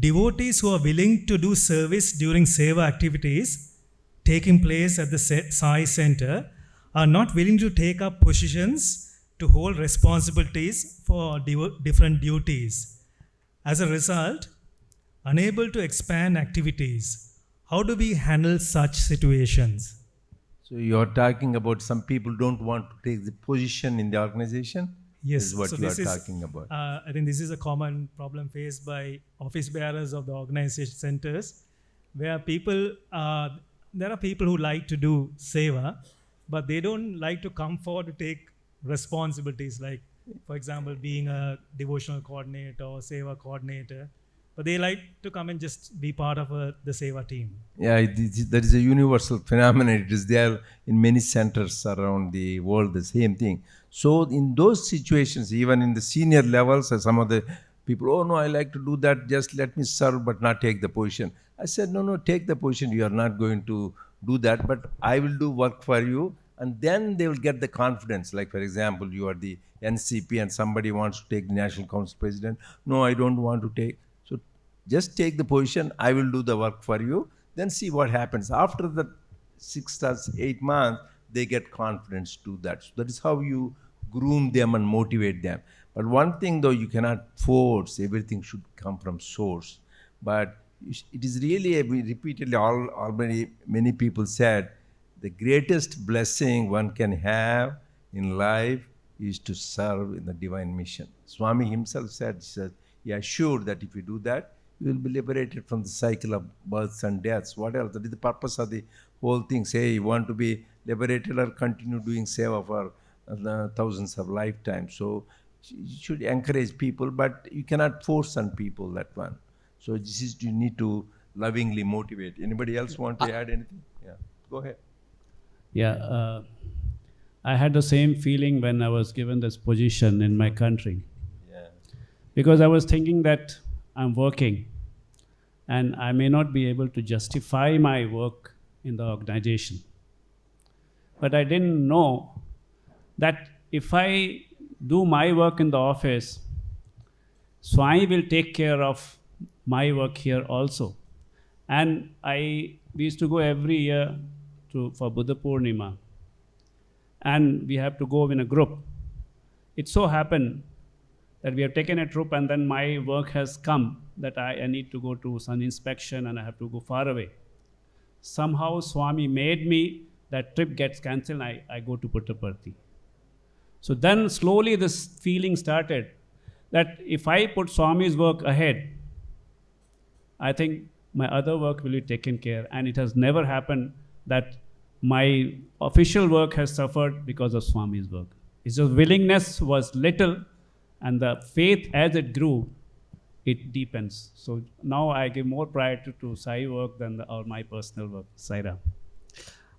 devotees who are willing to do service during seva activities taking place at the Sai Center are not willing to take up positions to hold responsibilities for different duties. As a result, unable to expand activities. How do we handle such situations? So you're talking about some people don't want to take the position in the organization? Yes. Is what so you are this talking about. I think this is a common problem faced by office bearers of the organization centers, where there are people who like to do seva, but they don't like to come forward to take responsibilities, like, for example, being a devotional coordinator or seva coordinator. But they like to come and just be part of the seva team. Yeah, that is a universal phenomenon. It is there in many centers around the world, the same thing. So in those situations, even in the senior levels, some of the people, oh no, I like to do that, just let me serve but not take the position. I said, no, take the position. You are not going to do that, but I will do work for you. And then they will get the confidence. Like, for example, you are the NCP and somebody wants to take the National Council President. No, I don't want to take. So just take the position. I will do the work for you. Then see what happens. After the 6 or 8 months, they get confidence to that. So that is how you groom them and motivate them. But one thing though, you cannot force. Everything should come from source. But it is really, repeatedly, many people said, the greatest blessing one can have in life is to serve in the divine mission. Swami himself said, he assured that if you do that, you will be liberated from the cycle of births and deaths. What else? That is the purpose of the whole thing. Say you want to be liberated or continue doing seva for thousands of lifetimes. So you should encourage people, but you cannot force on people that one. So this is, you need to lovingly motivate. Anybody else want to add anything? Yeah, go ahead. Yeah, I had the same feeling when I was given this position in my country. Yeah. Because I was thinking that I'm working and I may not be able to justify my work in the organization. But I didn't know that if I do my work in the office, Swami will take care of my work here also. And we used to go every year for Buddha Purnima. And we have to go in a group. It so happened that we have taken a trip and then my work has come that I need to go to sun inspection and I have to go far away. Somehow Swami made me, that trip gets cancelled, I go to Puttaparthi. So then slowly this feeling started that if I put Swami's work ahead, I think my other work will be taken care. And it has never happened that my official work has suffered because of Swami's work. It's just willingness was little and the faith as it grew, it deepens. So now I give more priority to Sai work than or my personal work. Saira.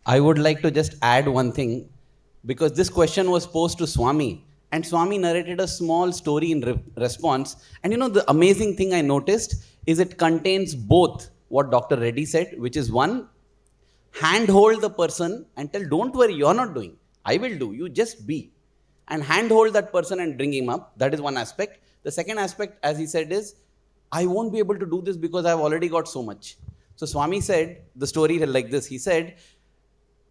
I would like to just add one thing, because this question was posed to Swami and Swami narrated a small story in response. And the amazing thing I noticed is it contains both what Dr. Reddy said, which is one, handhold the person and tell, don't worry, you're not doing. I will do, you just be. And handhold that person and bring him up. That is one aspect. The second aspect, as he said, is, I won't be able to do this because I've already got so much. So Swami said, the story like this, he said,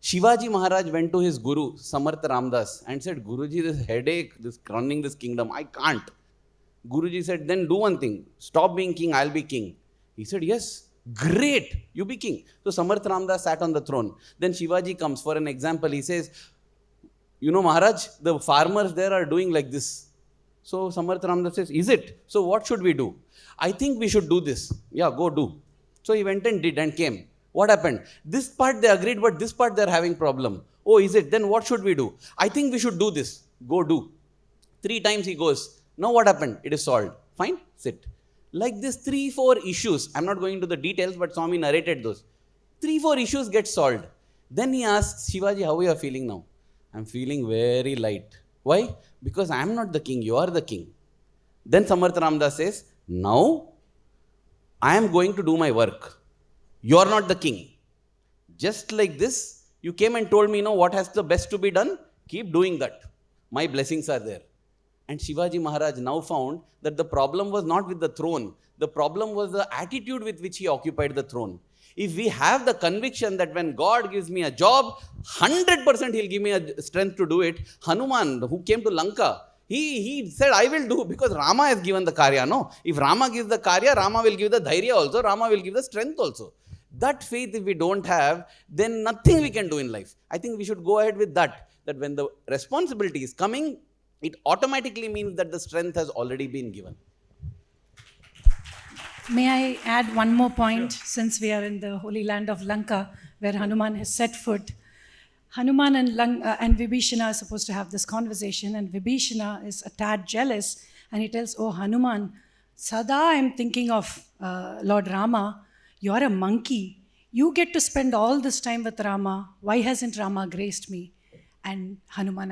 Shivaji Maharaj went to his Guru, Samartha Ramdas, and said, Guruji, this headache, this running this kingdom, I can't. Guruji said, then do one thing, stop being king, I'll be king. He said, yes, great, you be king. So Samartha Ramdas sat on the throne. Then Shivaji comes for an example. He says, Maharaj, the farmers there are doing like this. So Samartha Ramdas says, is it? So what should we do? I think we should do this. Yeah, go do. So he went and did and came. What happened? This part they agreed, but this part they're having problem. Oh, is it? Then what should we do? I think we should do this. Go do. 3 times he goes. Now what happened? It is solved. Fine, sit. Like this 3-4 issues, I'm not going into the details, but Swami narrated those. 3-4 issues get solved. Then he asks Shivaji, how are you feeling now? I'm feeling very light. Why? Because I'm not the king, you are the king. Then Samartha Ramdas says, now I am going to do my work. You are not the king. Just like this, you came and told me, what has the best to be done? Keep doing that. My blessings are there. And Shivaji Maharaj now found that the problem was not with the throne. The problem was the attitude with which he occupied the throne. If we have the conviction that when God gives me a job, 100% he'll give me a strength to do it. Hanuman, who came to Lanka, he said, I will do, because Rama has given the karya. No, if Rama gives the karya, Rama will give the dhairya also, Rama will give the strength also. That faith if we don't have, then nothing we can do in life. I think we should go ahead with that when the responsibility is coming, it automatically means that the strength has already been given. May I add one more point, since we are in the holy land of Lanka, where Hanuman has set foot. Hanuman and Vibhishana are supposed to have this conversation, and Vibhishana is a tad jealous, and he tells, oh Hanuman, Sada I'm thinking of Lord Rama, you're a monkey. You get to spend all this time with Rama. Why hasn't Rama graced me? And Hanuman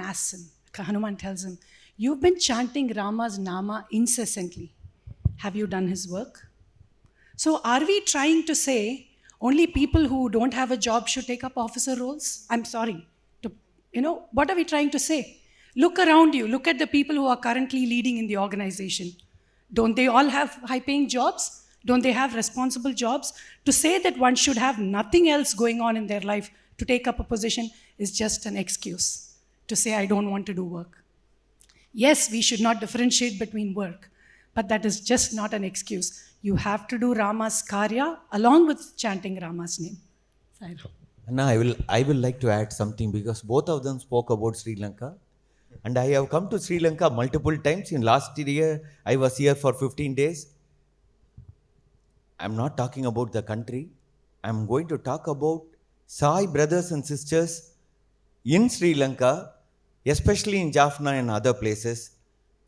tells him, you've been chanting Rama's nama incessantly. Have you done his work? So are we trying to say only people who don't have a job should take up officer roles? I'm sorry. What are we trying to say? Look around you. Look at the people who are currently leading in the organization. Don't they all have high-paying jobs? Don't they have responsible jobs? To say that one should have nothing else going on in their life to take up a position is just an excuse to say, I don't want to do work. Yes, we should not differentiate between work, but that is just not an excuse. You have to do Rama's karya along with chanting Rama's name. Anna, I will like to add something, because both of them spoke about Sri Lanka. And I have come to Sri Lanka multiple times. In last year, I was here for 15 days. I'm not talking about the country. I'm going to talk about Sai brothers and sisters in Sri Lanka, especially in Jaffna and other places.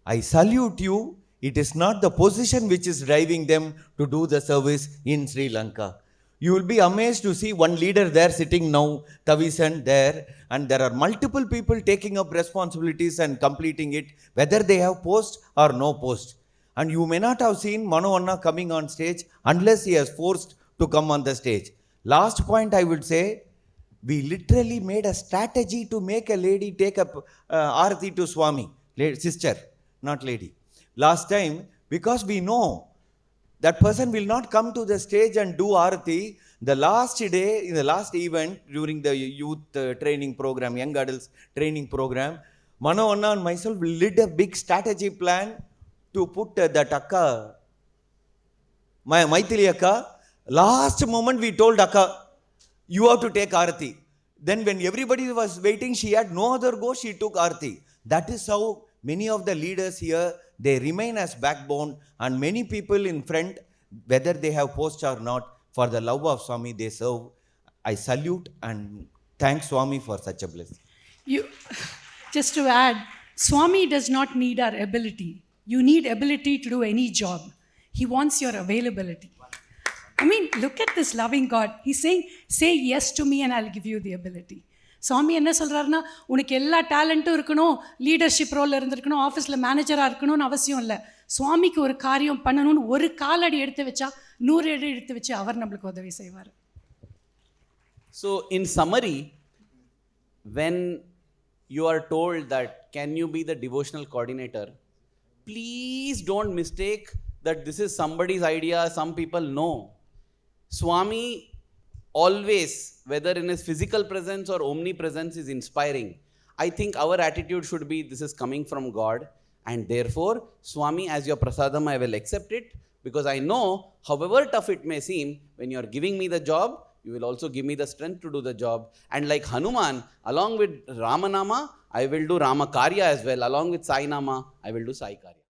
I salute you. It is not the position which is driving them to do the service in Sri Lanka. You will be amazed to see one leader there sitting now, Tavisan there, and there are multiple people taking up responsibilities and completing it, whether they have post or no post. And you may not have seen Mano Anna coming on stage unless he has forced to come on the stage. Last point I would say, we literally made a strategy to make a lady take up Arati to Swami, sister, not lady. Last time, because we know that person will not come to the stage and do Arati. The last day, in the last event during the youth training program, young adults training program, Mano Anna and myself led a big strategy plan to put that Akka, Maithili Akka. Last moment we told Akka, you have to take Arati. Then when everybody was waiting, she had no other go, she took Arati. That is how many of the leaders here, they remain as backbone, and many people in front, whether they have post or not, for the love of Swami they serve. I salute and thank Swami for such a blessing. Just to add, Swami does not need our ability. You need ability to do any job. He wants your availability. I mean, look at this loving God. He's saying, say yes to me and I'll give you the ability. Swami என்ன சொல்றாருன்னா, உனக்கு எல்லா டேலண்ட்டும் இருக்கணும், leadership ரோல்ல இருந்திருக்கணும், ஆஃபீஸில் மேனேஜராக இருக்கணும்னு அவசியம் இல்லை. சுவாமிக்கு ஒரு காரியம் பண்ணணும்னு ஒரு காலடி எடுத்து வச்சா 100 அடி எடுத்து வச்சு அவர் நம்மளுக்கு உதவி செய்வார். So in summary, when you are told that can you be the devotional coordinator, please don't mistake that this is somebody's idea, some people know. Swami always, whether in his physical presence or omnipresence, is inspiring. I think our attitude should be, this is coming from God, and therefore, Swami, as your prasadam, I will accept it, because I know, however tough it may seem, when you are giving me the job, you will also give me the strength to do the job. And like Hanuman, along with Ramanama, I will do Rama Karya as well. Along with Sai Nama, I will do Sai Karya.